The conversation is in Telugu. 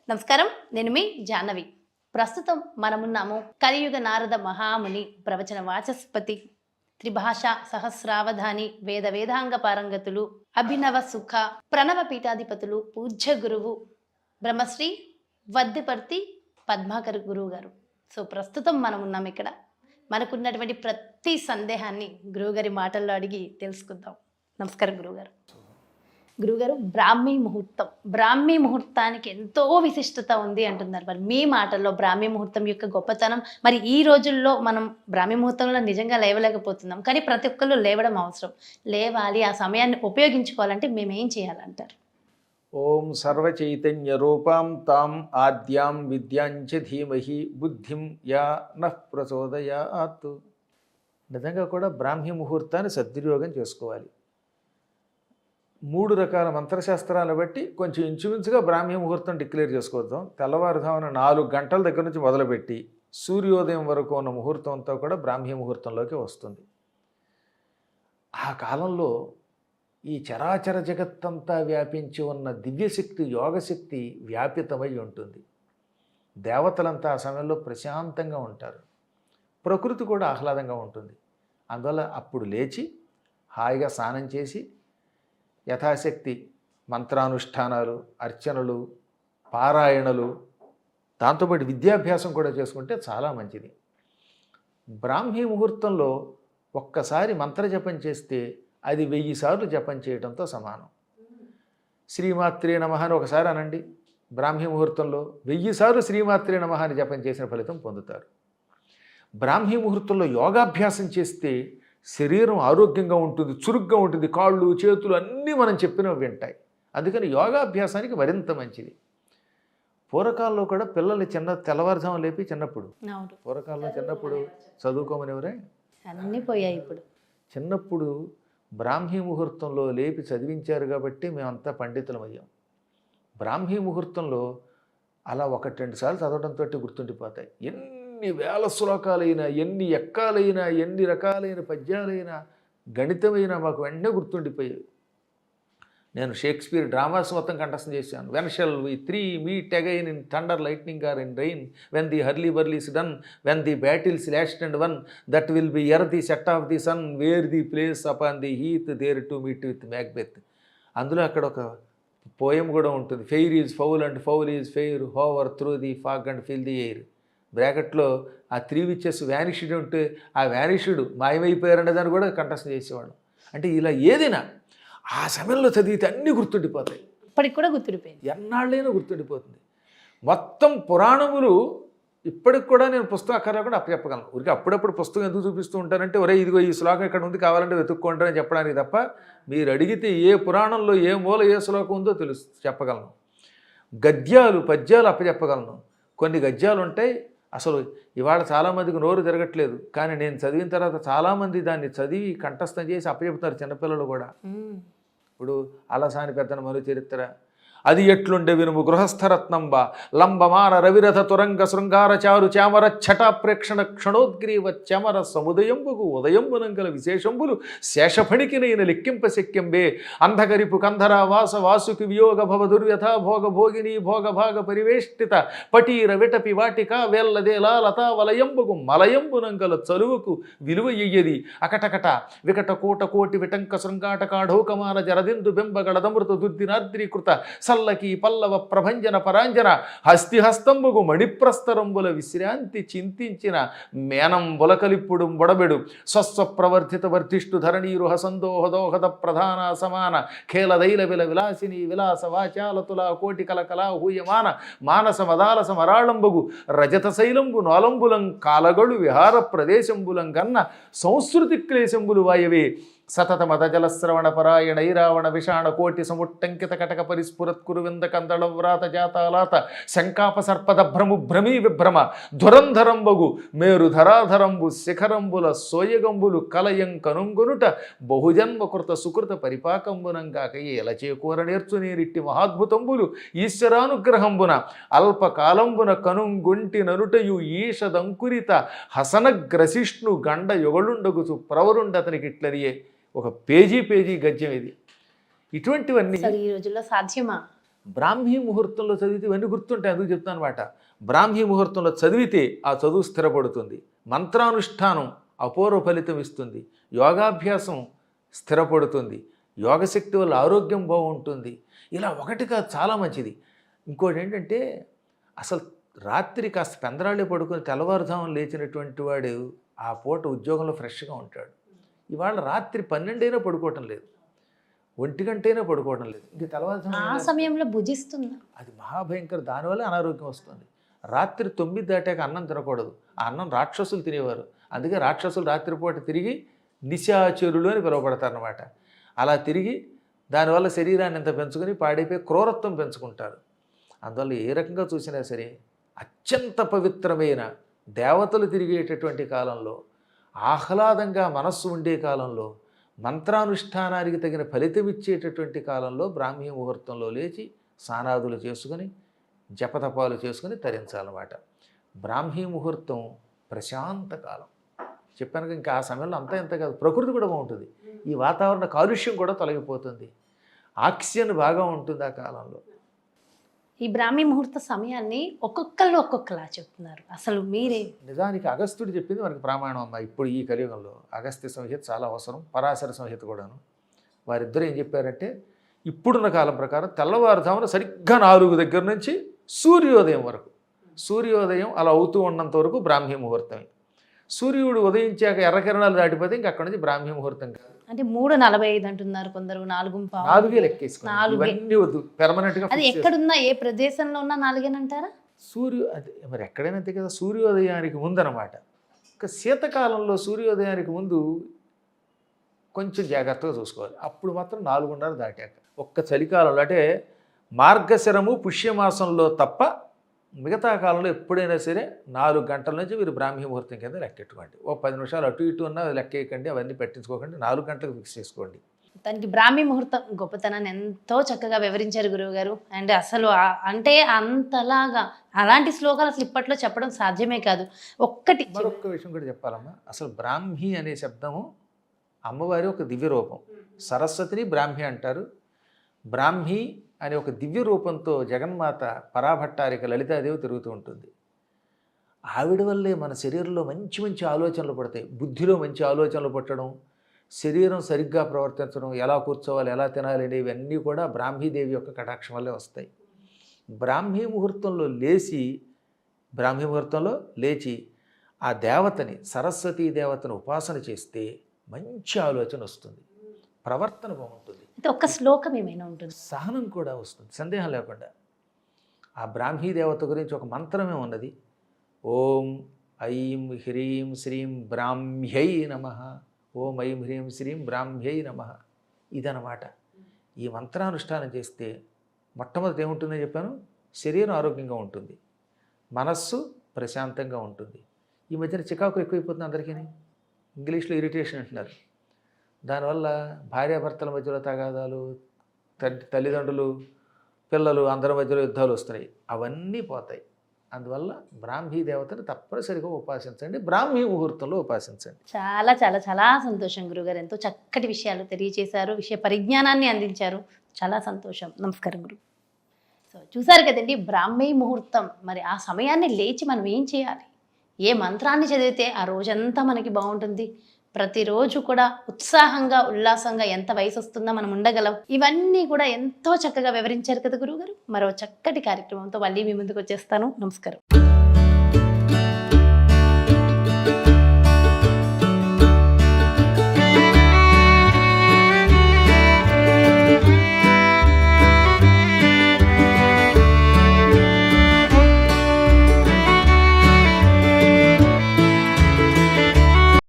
నమస్కారం, నేను మీ జాహ్నవి. ప్రస్తుతం మనమున్నాము కలియుగ నారద మహాముని ప్రవచన వాచస్పతి త్రిభాషా సహస్రావధాని వేద వేదాంగ పారంగతులు అభినవ సుఖ ప్రణవ పీఠాధిపతులు పూజ్య గురువు బ్రహ్మశ్రీ వద్దిపర్తి పద్మాకర్ గురువు గారు. సో ప్రస్తుతం మనం ఉన్నాం ఇక్కడ. మనకున్నటువంటి ప్రతి సందేహాన్ని గురువుగారి మాటల్లో అడిగి తెలుసుకుందాం. నమస్కారం గురువుగారు. గురుగారు, బ్రాహ్మీ ముహూర్తానికి ఎంతో విశిష్టత ఉంది అంటున్నారు. మరి మీ మాటల్లో బ్రాహ్మీ ముహూర్తం యొక్క గొప్పతనం, మరి ఈ రోజుల్లో మనం బ్రాహ్మీ ముహూర్తంలో నిజంగా లేవలేకపోతున్నాం, కానీ ప్రతి ఒక్కళ్ళు లేవడం అవసరం. లేవాలి, ఆ సమయాన్ని ఉపయోగించుకోవాలంటే మేము ఏం చేయాలంటారు? ఓం సర్వచైతన్య రూపాం తాం ఆద్యాం విద్యాంచ ధీమహి బుద్ధిం యా నః ప్రచోదయాత్. నిజంగా కూడా బ్రాహ్మీ ముహూర్తాన్ని సద్వినియోగం చేసుకోవాలి. 3 రకాల మంత్రశాస్త్రాలను బట్టి కొంచెం ఇంచుమించుగా బ్రాహ్మీ ముహూర్తం డిక్లేర్ చేసుకోవద్దాం. తెల్లవారుజామున 4 గంటల దగ్గర నుంచి మొదలుపెట్టి సూర్యోదయం వరకు ఉన్న ముహూర్తం అంతా కూడా బ్రాహ్మీ ముహూర్తంలోకి వస్తుంది. ఆ కాలంలో ఈ చరాచర జగత్తంతా వ్యాపించి ఉన్న దివ్యశక్తి, యోగశక్తి వ్యాపితమై ఉంటుంది. దేవతలంతా ఆ సమయంలో ప్రశాంతంగా ఉంటారు. ప్రకృతి కూడా ఆహ్లాదంగా ఉంటుంది. అందువల్ల అప్పుడు లేచి హాయిగా స్నానం చేసి యథాశక్తి మంత్రానుష్ఠానాలు, అర్చనలు, పారాయణలు, దాంతోపాటు విద్యాభ్యాసం కూడా చేసుకుంటే చాలా మంచిది. బ్రాహ్మీ ముహూర్తంలో ఒక్కసారి మంత్రజపం చేస్తే అది 1000 సార్లు జపం చేయడంతో సమానం. శ్రీమాత్రే నమః అని ఒకసారి అనండి. బ్రాహ్మీ ముహూర్తంలో 1000 సార్లు శ్రీమాత్రే నమః అని జపం చేసిన ఫలితం పొందుతారు. బ్రాహ్మీ ముహూర్తంలో యోగాభ్యాసం చేస్తే శరీరం ఆరోగ్యంగా ఉంటుంది, చురుగ్గా ఉంటుంది, కాళ్ళు చేతులు అన్నీ మనం చెప్పినవి వింటాయి. అందుకని యోగాభ్యాసానికి మరింత మంచిది. పూర్వకాలంలో కూడా పిల్లల్ని తెల్లవారుజాము లేపి చిన్నప్పుడు చదువుకోమనివరే, అన్నీ పోయాయి. ఇప్పుడు చిన్నప్పుడు బ్రాహ్మీ ముహూర్తంలో లేపి చదివించారు కాబట్టి మేమంతా పండితులమయ్యాం. బ్రాహ్మీ ముహూర్తంలో అలా 1-2 సార్లు చదవడంతో గుర్తుండిపోతాయి. ఎన్ని వేల శ్లోకాలైనా, ఎన్ని ఎక్కాలైనా, ఎన్ని రకాలైన పద్యాలైనా, గణితమైనా మాకు వెంటనే గుర్తుండిపోయేవి. నేను షేక్స్పియర్ డ్రామాస్ మొత్తం కంఠస్థం చేశాను. When shall we 3 meet again in thunder lightning or in rain, when the hurly burly's done, when the battle's lost and won, that will be ere the set of the sun, where the place upon the heath, there to meet with Macbeth. అందులో అక్కడ ఒక పోయం కూడా ఉంటుంది. Fair is foul and foul is fair, hover through the fog and fill the air. బ్రాకెట్లో ఆ 3 విచెస్ వ్యానిష్డ్ ఉంటే ఆ వ్యానిష్డ్ మాయమైపోయారనే దాన్ని కూడా కంఠస్థం చేసేవాడు. అంటే ఇలా ఏదైనా ఆ సమయంలో చదివితే అన్నీ గుర్తుండిపోతాయి. ఇప్పటికి కూడా గుర్తుండిపోయింది, ఎన్నాళ్ళైనా గుర్తుండిపోతుంది. మొత్తం పురాణములు ఇప్పటికి కూడా నేను పుస్తకం అక్కర్లా కూడా అప్పచెప్పగలను. ఊరికి అప్పుడప్పుడు పుస్తకం ఎందుకు చూపిస్తూ ఉంటానంటే, ఒరే ఇదిగో ఈ శ్లోకం ఇక్కడ ఉంది, కావాలంటే వెతుక్కుంటారని చెప్పడానికి తప్ప, మీరు అడిగితే ఏ పురాణంలో ఏ మూల ఏ శ్లోకం ఉందో చెప్పగలను. గద్యాలు పద్యాలు అప్పచెప్పగలను. కొన్ని గద్యాలు ఉంటాయి అసలు ఇవాళ చాలామందికి నోరు తిరగట్లేదు, కానీ నేను చదివిన తర్వాత చాలామంది దాన్ని చదివి కంఠస్థం చేసి అప్పచెప్తున్నారు, చిన్నపిల్లలు కూడా. ఇప్పుడు అలసాని పెద్దన మరు చరిత్ర, అది ఎట్లుండే వినుము గృహస్థరత్నంబ లంబమాన రవిరథ తురంగ శృంగార చారు చామర ఛట ప్రేక్షణ క్షణోద్గ్రీవ చమర సముదయంబుకు ఉదయంబునంగల విశేషంబులు శేషఫణికినైన లెక్కింప శక్యంబే అంధకరిపు కంధర వాస వాసుకి వియోగ భవ దుర్వ్యథ భోగ భోగిని భోగ భాగ పరివేష్టిత పటీర విటపి వాటిక వేల్లదేలా లతా వలయంబుకు మలయంబునంగల చలువుకు విలువ ఇయ్యది అకటకట వికట కోట కోటి విటంక శృంగాట కాఢౌకమాన జరదిందు బింబగళదమృత దుర్దినాద్రీకృత సల్లకి పల్లవ ప్రభంజన పరాంజన హస్తిహస్తంబుగు మణిప్రస్తరంబుల విశ్రాంతి చింతించిన మేనంబుల కలిప్పుడు బొడబెడు స్వస్వ ప్రవర్ధిత వర్ధిష్టు ధరణీరు హసందోహదోహద ప్రధాన సమాన ఖేలదైల విల విలాసిని విలాస వాచాలతుల కోటి కలకలా హూయమాన మానస మదాలస మరాళంబుగు రజత శైలంబు నోలంబులం కాలగడు విహార ప్రదేశంబులం కన్న సంస్కృతి క్లేశంబులు వాయవే సతత మత జలశ్రవణ పరాయణ ఐరావణ విషాణ కోటి సముట్టంకిత కటక పరిస్ఫురత్కురు వింద కందళ వ్రాత జాతాలాత శంకాప సర్పద భ్రము భ్రమీ విభ్రమ ధురంధరంబగు మేరు ధరాధరంబు శిఖరంబుల సోయగంబులు కలయం కనుంగొనుట బహుజన్మ కృత సుకృత పరిపాకంబునంగాక ఎలా చేకూర నేర్చునేరిట్టి మహాద్భుతంబులు ఈశ్వరానుగ్రహంబున అల్పకాలంబున కనుంగొంటి ననుటయు ఈషదంకురిత హసనగ్రసిష్ణు గండ యొగళుండగుచు ప్రవరుండతనికి ఇట్లనియే. ఒక పేజీ గద్యం ఇది. ఇటువంటివన్నీ ఈ రోజుల్లో సాధ్యమా? బ్రాహ్మీ ముహూర్తంలో చదివితే ఇవన్నీ గుర్తుంటాయి, అందుకు చెప్తాను అనమాట. బ్రాహ్మీ ముహూర్తంలో చదివితే ఆ చదువు స్థిరపడుతుంది, మంత్రానుష్ఠానం అపూర్వ ఫలితం ఇస్తుంది, యోగాభ్యాసం స్థిరపడుతుంది, యోగశక్తి వల్ల ఆరోగ్యం బాగుంటుంది. ఇలా ఒకటి కాదు, చాలా మంచిది. ఇంకోటి ఏంటంటే అసలు రాత్రి కాస్త పెందరాళ్ళే పడుకొని తెల్లవారుజామున లేచినటువంటి వాడు ఆ పూట ఉద్యోగంలో ఫ్రెష్గా ఉంటాడు. ఇవాళ రాత్రి 12 అయినా పడుకోవటం లేదు, 1 గంటైనా పడుకోవడం లేదు, ఇంక ఆ తెల్లవారుజామున సమయంలో భుజిస్తున్నా. అది మహాభయంకర. దానివల్ల అనారోగ్యం వస్తుంది. రాత్రి 9 దాటాక అన్నం తినకూడదు. ఆ అన్నం రాక్షసులు తినేవారు. అందుకే రాక్షసులు రాత్రిపూట తిరిగి నిశాచరులు అని పిలువబడతారన్నమాట. అలా తిరిగి దానివల్ల శరీరాన్ని ఎంత పెంచుకొని పాడైపోయి క్రూరత్వం పెంచుకుంటారు. అందువల్ల ఏ రకంగా చూసినా సరే అత్యంత పవిత్రమైన దేవతలు తిరిగేటటువంటి కాలంలో, ఆహ్లాదంగా మనస్సు ఉండే కాలంలో, మంత్రానుష్ఠానానికి తగిన ఫలితం ఇచ్చేటటువంటి కాలంలో బ్రాహ్మీ ముహూర్తంలో లేచి స్నానాదులు చేసుకుని జపతపాలు చేసుకుని తరించాలన్నమాట. బ్రాహ్మీ ముహూర్తం ప్రశాంత కాలం. చెప్పాను ఇంకా ఆ సమయంలో అంతా ఎంత కాదు, ప్రకృతి కూడా బాగుంటుంది, ఈ వాతావరణ కాలుష్యం కూడా తొలగిపోతుంది, ఆక్సిజన్ బాగా ఉంటుంది ఆ కాలంలో. ఈ బ్రాహ్మీ ముహూర్త సమయాన్ని ఒక్కొక్కళ్ళు ఒక్కొక్కలా చెప్తున్నారు. అసలు మీరే నిజానికి అగస్త్యుడు చెప్పింది మనకి ప్రమాణం అమ్మ. ఇప్పుడు ఈ కలియుగంలో అగస్త్య సంహిత చాలా అవసరం, పరాశర సంహిత కూడాను. వారిద్దరూ ఏం చెప్పారంటే ఇప్పుడున్న కాలం ప్రకారం తెల్లవారుజామున సరిగ్గా 4 దగ్గర నుంచి సూర్యోదయం వరకు, సూర్యోదయం అలా అవుతూ ఉన్నంత వరకు బ్రాహ్మీ ముహూర్తమే. సూర్యుడు ఉదయించాక ఎర్రకిరణాలు దాటిపోతే ఇంక అక్కడి నుంచి బ్రాహ్మీ ముహూర్తం కాదు. అంటే 3:45 అంటున్నారు కొందరు, 4:15. 4 లెక్కేసుకోండి, ఇవన్నీ వద్దు, పెర్మనెంట్గా. అది ఎక్కడున్నా ఏ ప్రదేశంలో ఉన్నా 4 అంటారా? అది మరి ఎక్కడైనా అంతే కదా, సూర్యోదయానికి ముందు అనమాట. ఇంకా శీతకాలంలో సూర్యోదయానికి ముందు కొంచెం జాగ్రత్తగా చూసుకోవాలి. అప్పుడు మాత్రం 4:30 దాటాక. ఒక్క చలికాలంలో అంటే మార్గశిరము పుష్యమాసంలో తప్ప మిగతా కాలంలో ఎప్పుడైనా సరే 4 గంటల నుంచి మీరు బ్రాహ్మీ ముహూర్తం కింద లెక్కెట్టుకోండి. ఓ 10 నిమిషాలు అటు ఇటు ఉన్నా లెక్కేయకండి, అవన్నీ పట్టించుకోకండి, 4 గంటలకు ఫిక్స్ చేసుకోండి. దానికి బ్రాహ్మీ ముహూర్తం గొప్పతనాన్ని ఎంతో చక్కగా వివరించారు గురువుగారు. అండ్ అసలు అంటే అంతలాగా అలాంటి శ్లోకాలు అసలు ఇప్పట్లో చెప్పడం సాధ్యమే కాదు. ఒక్కటి మరొక విషయం కూడా చెప్పాలమ్మా. అసలు బ్రాహ్మీ అనే శబ్దము అమ్మవారి ఒక దివ్య రూపం. సరస్వతిని బ్రాహ్మీ అంటారు. బ్రాహ్మీ అనే ఒక దివ్య రూపంతో జగన్మాత పరాభట్టారిక లలితాదేవి తిరుగుతూ ఉంటుంది. ఆవిడ వల్లే మన శరీరంలో మంచి మంచి ఆలోచనలు పడతాయి. బుద్ధిలో మంచి ఆలోచనలు పుట్టడం, శరీరం సరిగ్గా ప్రవర్తించడం, ఎలా కూర్చోవాలి, ఎలా తినాలి అనేవి అన్నీ కూడా బ్రాహ్మీదేవి యొక్క కటాక్షం వల్లే వస్తాయి. బ్రాహ్మీ ముహూర్తంలో లేచి ఆ దేవతని, సరస్వతీ దేవతను ఉపాసన చేస్తే మంచి ఆలోచన వస్తుంది, ప్రవర్తన బాగుంటుంది. అయితే ఒక్క శ్లోకం ఏమైనా ఉంటుంది, సహనం కూడా వస్తుంది, సందేహం లేకుండా. ఆ బ్రాహ్మీ దేవత గురించి ఒక మంత్రమే ఉన్నది. ఓం ఐం హ్రీం శ్రీం బ్రాహ్మ్యై నమః, ఓం ఐం హ్రీం శ్రీం బ్రాహ్మ్యై నమః. ఇదనమాట. ఈ మంత్రానుష్ఠానం చేస్తే మొట్టమొదటి ఏముంటుందని చెప్పాను, శరీరం ఆరోగ్యంగా ఉంటుంది, మనస్సు ప్రశాంతంగా ఉంటుంది. ఈ మధ్యన చికాకు ఎక్కువైపోతుంది అందరికీ, ఇంగ్లీష్లో ఇరిటేషన్ అంటున్నారు. దానివల్ల భార్యాభర్తల మధ్యలో తగాదాలు, తల్లిదండ్రులు పిల్లలు అందరి మధ్యలో యుద్ధాలు వస్తున్నాయి, అవన్నీ పోతాయి. అందువల్ల బ్రాహ్మీ దేవతను తప్పనిసరిగా ఉపాసించండి, బ్రాహ్మీ ముహూర్తంలో ఉపాసించండి. చాలా చాలా చాలా సంతోషం గురుగారు. ఎంతో చక్కటి విషయాలు తెలియజేశారు, విషయ పరిజ్ఞానాన్ని అందించారు. చాలా సంతోషం. నమస్కారం గురు. సో చూసారు కదండి బ్రాహ్మీ ముహూర్తం. మరి ఆ సమయాన్ని లేచి మనం ఏం చేయాలి, ఏ మంత్రాన్ని చదివితే ఆ రోజంతా మనకి బాగుంటుంది, ప్రతిరోజు కూడా ఉత్సాహంగా ఉల్లాసంగా ఎంత వయసు వస్తుందో మనం ఉండగలం, ఇవన్నీ కూడా ఎంతో చక్కగా వివరించారు కదా గురువుగారు. మరో చక్కటి కార్యక్రమంతో మళ్ళీ మీ ముందుకు వచ్చేస్తాను. నమస్కారం.